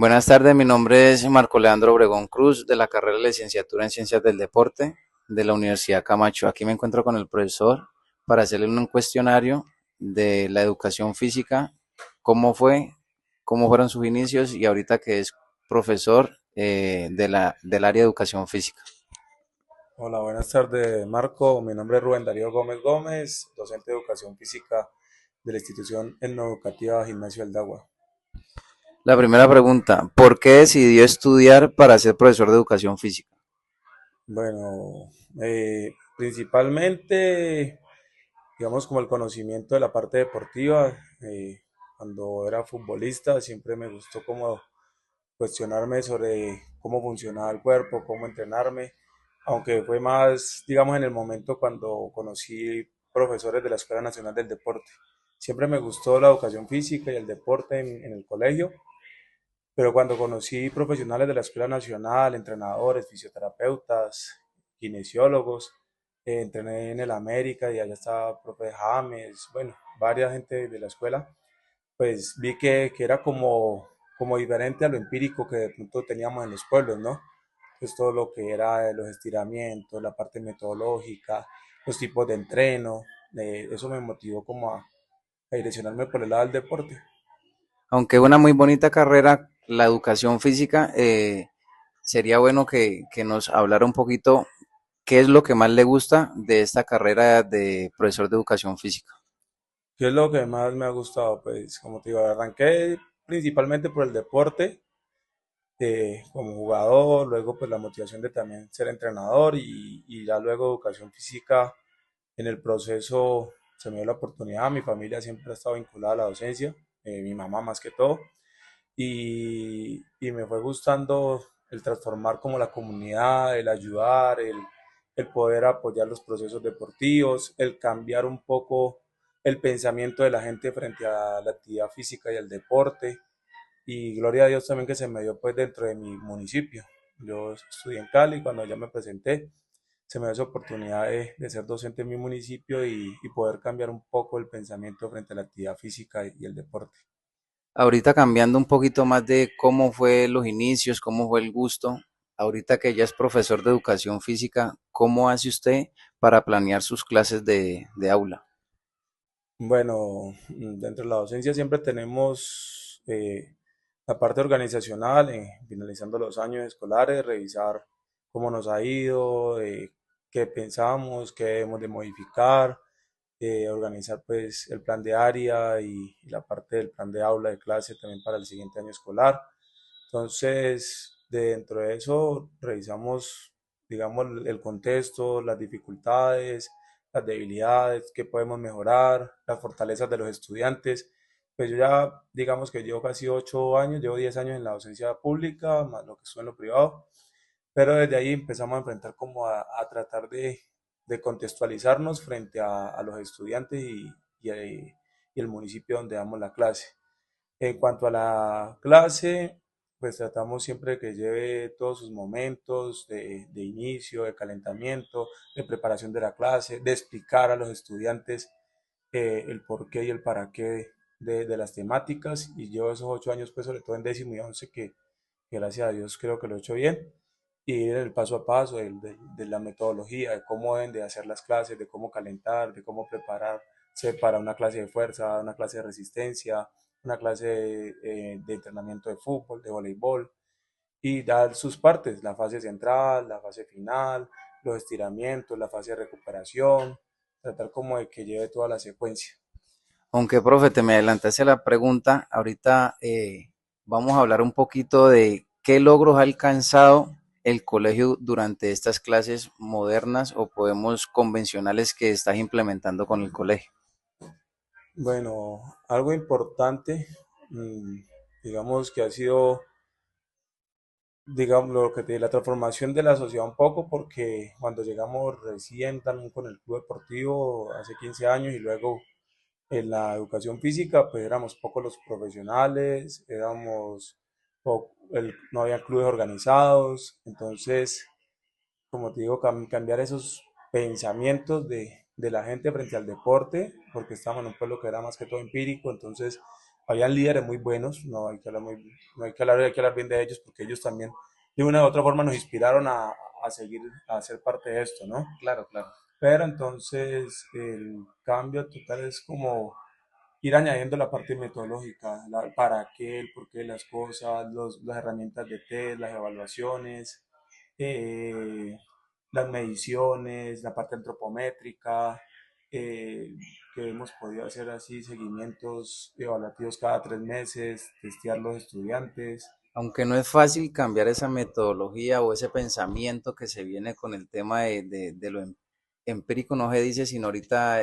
Buenas tardes, mi nombre es Marco Leandro Obregón Cruz, de la carrera de licenciatura en Ciencias del Deporte de la Universidad Camacho. Aquí me encuentro con el profesor para hacerle un cuestionario de la educación física, cómo fue, cómo fueron sus inicios y ahorita que es profesor del área de educación física. Hola, buenas tardes, Marco. Mi nombre es Rubén Darío Gómez Gómez, docente de educación física de la institución etnoeducativa Gimnasio Aldagua. La primera pregunta, ¿por qué decidió estudiar para ser profesor de educación física? Bueno, principalmente, digamos, como el conocimiento de la parte deportiva. Cuando era futbolista siempre me gustó como cuestionarme sobre cómo funcionaba el cuerpo, cómo entrenarme, aunque fue más, digamos, en el momento cuando conocí profesores de la Escuela Nacional del Deporte. Siempre me gustó la educación física y el deporte en el colegio, pero cuando conocí profesionales de la Escuela Nacional, entrenadores, fisioterapeutas, kinesiólogos, entrené en el América y allá estaba profe James, bueno, varias gente de la escuela, pues vi que era como diferente a lo empírico que de pronto teníamos en los pueblos, ¿no? Pues todo lo que era los estiramientos, la parte metodológica, los tipos de entreno, eso me motivó como a direccionarme por el lado del deporte. Aunque es una muy bonita carrera, la educación física, sería bueno que nos hablara un poquito qué es lo que más le gusta de esta carrera de profesor de educación física. ¿Qué es lo que más me ha gustado? Pues como te digo, arranqué principalmente por el deporte, como jugador, luego pues la motivación de también ser entrenador y ya luego educación física. En el proceso se me dio la oportunidad, mi familia siempre ha estado vinculada a la docencia, mi mamá más que todo, y me fue gustando el transformar como la comunidad, el ayudar, el poder apoyar los procesos deportivos, el cambiar un poco el pensamiento de la gente frente a la actividad física y el deporte. Y gloria a Dios también que se me dio pues dentro de mi municipio. Yo estudié en Cali, cuando ya me presenté, se me dio esa oportunidad de ser docente en mi municipio y poder cambiar un poco el pensamiento frente a la actividad física y el deporte. Ahorita cambiando un poquito más de cómo fue los inicios, cómo fue el gusto, ahorita que ya es profesor de educación física, ¿cómo hace usted para planear sus clases de aula? Bueno, dentro de la docencia siempre tenemos la parte organizacional, finalizando los años escolares, revisar cómo nos ha ido, qué pensamos, qué debemos de modificar, organizar pues el plan de área y la parte del plan de aula de clase también para el siguiente año escolar. Entonces, dentro de eso, revisamos, digamos, el contexto, las dificultades, las debilidades, qué podemos mejorar, las fortalezas de los estudiantes. Pues yo ya, digamos que llevo casi 8 años, llevo 10 años en la docencia pública, más lo que estuve en lo privado, pero desde ahí empezamos a enfrentar como a tratar de contextualizarnos frente a los estudiantes y el municipio donde damos la clase. En cuanto a la clase, pues tratamos siempre que lleve todos sus momentos de inicio, de calentamiento, de preparación de la clase, de explicar a los estudiantes el por qué y el para qué de las temáticas. Y llevo esos 8 años, pues sobre todo en décimo y once, que gracias a Dios creo que lo he hecho bien. Y ir el paso a paso de la metodología, de cómo deben de hacer las clases, de cómo calentar, de cómo prepararse para una clase de fuerza, una clase de resistencia, una clase de entrenamiento de fútbol, de voleibol, y dar sus partes, la fase central, la fase final, los estiramientos, la fase de recuperación, tratar como de que lleve toda la secuencia. Aunque, profe, te me adelantaste a la pregunta, ahorita vamos a hablar un poquito de qué logros ha alcanzado el colegio durante estas clases modernas o podemos convencionales que estás implementando con el colegio. Bueno, algo importante, mm, digamos que ha sido, digamos, lo que la transformación de la sociedad un poco, porque cuando llegamos recién también con el club deportivo hace 15 años y luego en la educación física, pues éramos pocos los profesionales, no había clubes organizados, entonces, como te digo, cambiar esos pensamientos de la gente frente al deporte, porque estábamos en un pueblo que era más que todo empírico, entonces habían líderes muy buenos, hay que hablar bien de ellos porque ellos también de una u otra forma nos inspiraron a seguir, a ser parte de esto, ¿no? Claro, claro. Pero entonces el cambio total es como ir añadiendo la parte metodológica, para qué, el por qué de las cosas, las herramientas de test, las evaluaciones, eh, las mediciones, la parte antropométrica, eh, que hemos podido hacer así seguimientos evaluativos cada 3 meses, testear los estudiantes. Aunque no es fácil cambiar esa metodología o ese pensamiento que se viene con el tema de lo empírico, no se dice, sino ahorita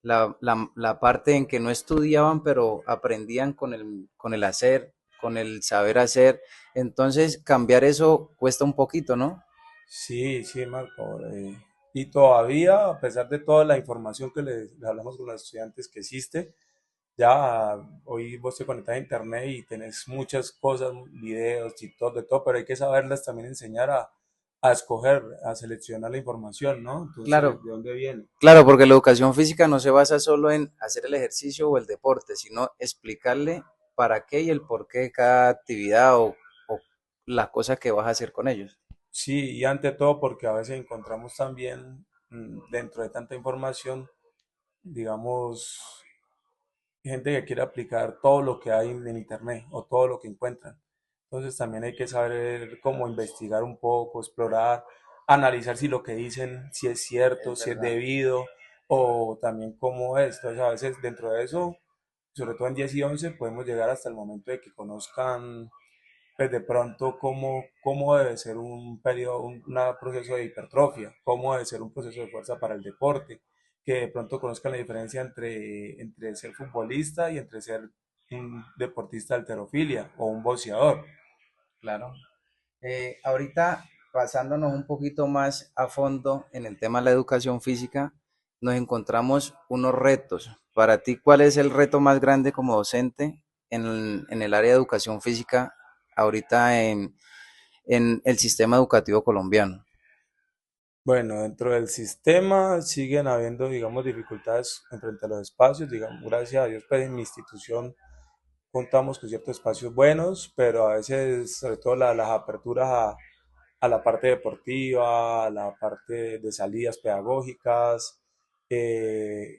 la parte en que no estudiaban, pero aprendían con el hacer, con el saber hacer. Entonces, cambiar eso cuesta un poquito, ¿no? Sí, sí, Marco. Y todavía, a pesar de toda la información que le hablamos con los estudiantes que existe, ya hoy vos te conectas a internet y tenés muchas cosas, videos, TikTok, de todo, pero hay que saberlas también enseñar a escoger, a seleccionar la información, ¿no? Entonces, Claro, ¿de dónde viene? claro, porque la educación física no se basa solo en hacer el ejercicio o el deporte, sino explicarle para qué y el por qué de cada actividad o la cosa que vas a hacer con ellos. Sí, y ante todo porque a veces encontramos también dentro de tanta información, digamos, gente que quiere aplicar todo lo que hay en internet o todo lo que encuentran. Entonces también hay que saber cómo investigar un poco, explorar, analizar si lo que dicen, si es cierto, Es si es verdad. debido o también cómo es. Entonces a veces dentro de eso, sobre todo en 10 y 11, podemos llegar hasta el momento de que conozcan pues de pronto cómo debe ser un periodo, proceso de hipertrofia, cómo debe ser un proceso de fuerza para el deporte, que de pronto conozcan la diferencia entre ser futbolista y entre ser un deportista de halterofilia o un boxeador. Claro. Ahorita, pasándonos un poquito más a fondo en el tema de la educación física, nos encontramos unos retos. Para ti, ¿cuál es el reto más grande como docente en el área de educación física ahorita en el sistema educativo colombiano? Bueno, dentro del sistema siguen habiendo, digamos, dificultades en frente a los espacios, digamos, gracias a Dios, pues en mi institución contamos con ciertos espacios buenos, pero a veces, sobre todo las aperturas a la parte deportiva, a la parte de salidas pedagógicas, eh,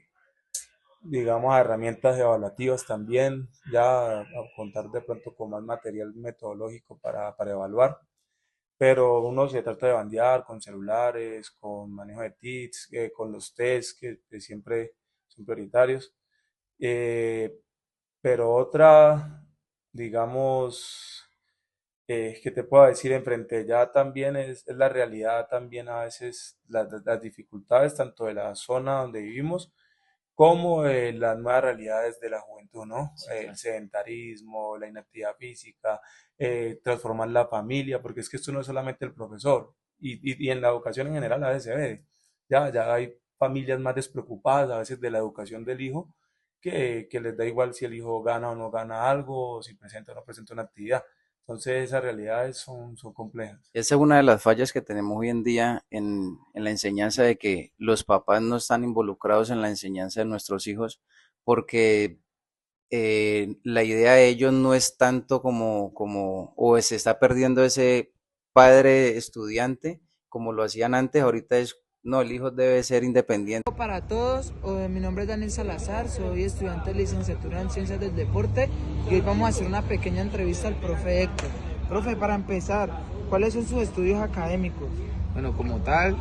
digamos, a herramientas evaluativas también, ya a contar de pronto con más material metodológico para evaluar, pero uno se trata de bandear con celulares, con manejo de TICs, con los tests que siempre son prioritarios. Eh, pero otra, digamos, que te puedo decir enfrente ya también es la realidad también a veces las dificultades tanto de la zona donde vivimos como de las nuevas realidades de la juventud, ¿no? Sí, El claro. sedentarismo, la inactividad física, transformar la familia, porque es que esto no es solamente el profesor y en la educación en general a veces se ve, ya hay familias más despreocupadas a veces de la educación del hijo que les da igual si el hijo gana o no gana algo, o si presenta o no presenta una actividad. Entonces esas realidades son complejas. Esa es una de las fallas que tenemos hoy en día en la enseñanza de que los papás no están involucrados en la enseñanza de nuestros hijos porque la idea de ellos no es tanto o se está perdiendo ese padre estudiante como lo hacían antes, ahorita es, no, el hijo debe ser independiente. Para todos, mi nombre es Daniel Salazar, soy estudiante de licenciatura en Ciencias del Deporte y hoy vamos a hacer una pequeña entrevista al profe Héctor. Profe, para empezar, ¿cuáles son sus estudios académicos? Bueno, como tal,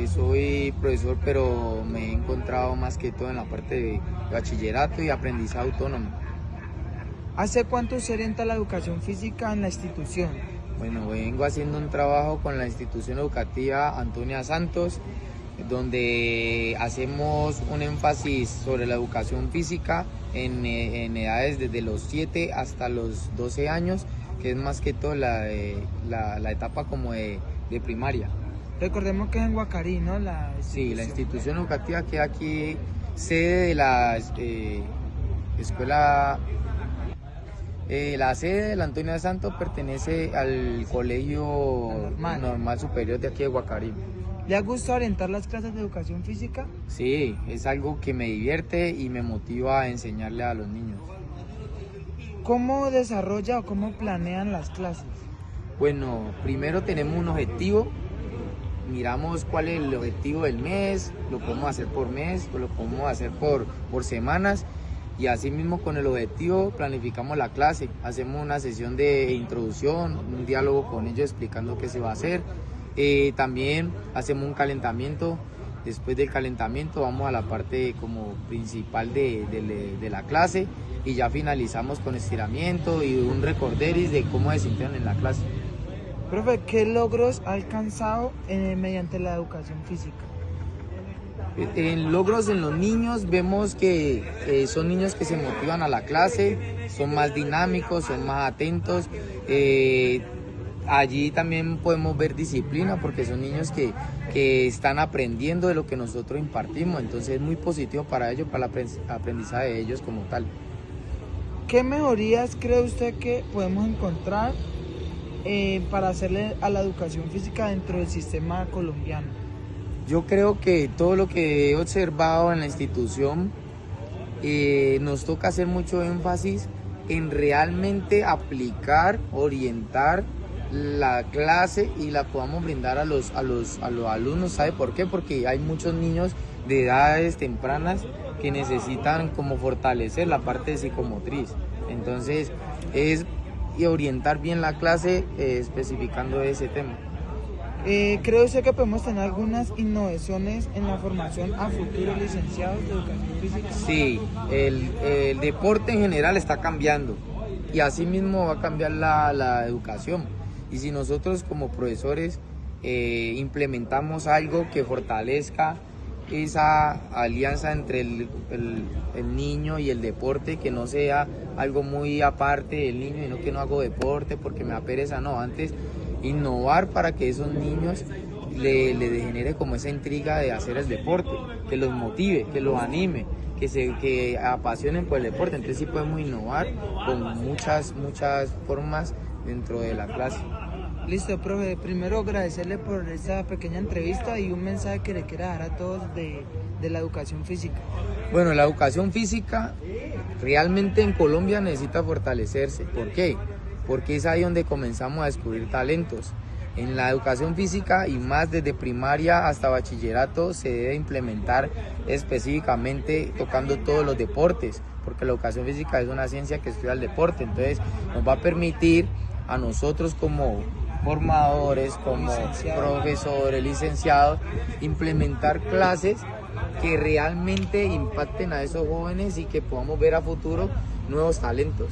soy profesor, pero me he encontrado más que todo en la parte de bachillerato y aprendizaje autónomo. ¿Hace cuánto se orienta la educación física en la institución? Bueno, vengo haciendo un trabajo con la institución educativa Antonia Santos, donde hacemos un énfasis sobre la educación física en edades desde los 7 hasta los 12 años, que es más que todo la etapa como de primaria. Recordemos que es en Guacarí, ¿no? Sí, la institución educativa queda aquí, sede de la escuela. La sede de la Antonia Santos pertenece al Colegio Normal Superior de aquí de Guacarí. ¿Le ha gustado orientar las clases de educación física? Sí, es algo que me divierte y me motiva a enseñarle a los niños. ¿Cómo desarrolla o cómo planean las clases? Bueno, primero tenemos un objetivo, miramos cuál es el objetivo del mes, lo podemos hacer por mes o lo podemos hacer por semanas, y así mismo con el objetivo planificamos la clase, hacemos una sesión de introducción, un diálogo con ellos explicando qué se va a hacer, también hacemos un calentamiento. Después del calentamiento vamos a la parte como principal de la clase y ya finalizamos con estiramiento y un recorderis de cómo se sintieron en la clase. Profe, ¿qué logros ha alcanzado mediante la educación física? En logros en los niños vemos que son niños que se motivan a la clase, son más dinámicos, son más atentos. Allí también podemos ver disciplina porque son niños que están aprendiendo de lo que nosotros impartimos, entonces es muy positivo para ellos, para el aprendizaje de ellos como tal. ¿Qué mejorías cree usted que podemos encontrar para hacerle a la educación física dentro del sistema colombiano? Yo creo que todo lo que he observado en la institución nos toca hacer mucho énfasis en realmente aplicar, orientar la clase y la podamos brindar a los alumnos. ¿Sabe por qué? Porque hay muchos niños de edades tempranas que necesitan como fortalecer la parte psicomotriz. Entonces es orientar bien la clase especificando ese tema. ¿Cree usted que podemos tener algunas innovaciones en la formación a futuros licenciados de educación física? Sí, el deporte en general está cambiando y así mismo va a cambiar la educación. Y si nosotros como profesores implementamos algo que fortalezca esa alianza entre el niño y el deporte, que no sea algo muy aparte del niño, y no que no hago deporte porque me da pereza, no, antes innovar para que esos niños le genere como esa intriga de hacer el deporte, que los motive, que los anime, que apasionen por el deporte. Entonces sí podemos innovar con muchas formas dentro de la clase. Listo, profe. Primero agradecerle por esta pequeña entrevista y un mensaje que le quiera dar a todos de la educación física. Bueno, la educación física realmente en Colombia necesita fortalecerse. ¿Por qué? Porque es ahí donde comenzamos a descubrir talentos. En la educación física y más desde primaria hasta bachillerato se debe implementar específicamente tocando todos los deportes, porque la educación física es una ciencia que estudia el deporte, entonces nos va a permitir a nosotros como formadores, como profesores, licenciados, implementar clases que realmente impacten a esos jóvenes y que podamos ver a futuro nuevos talentos.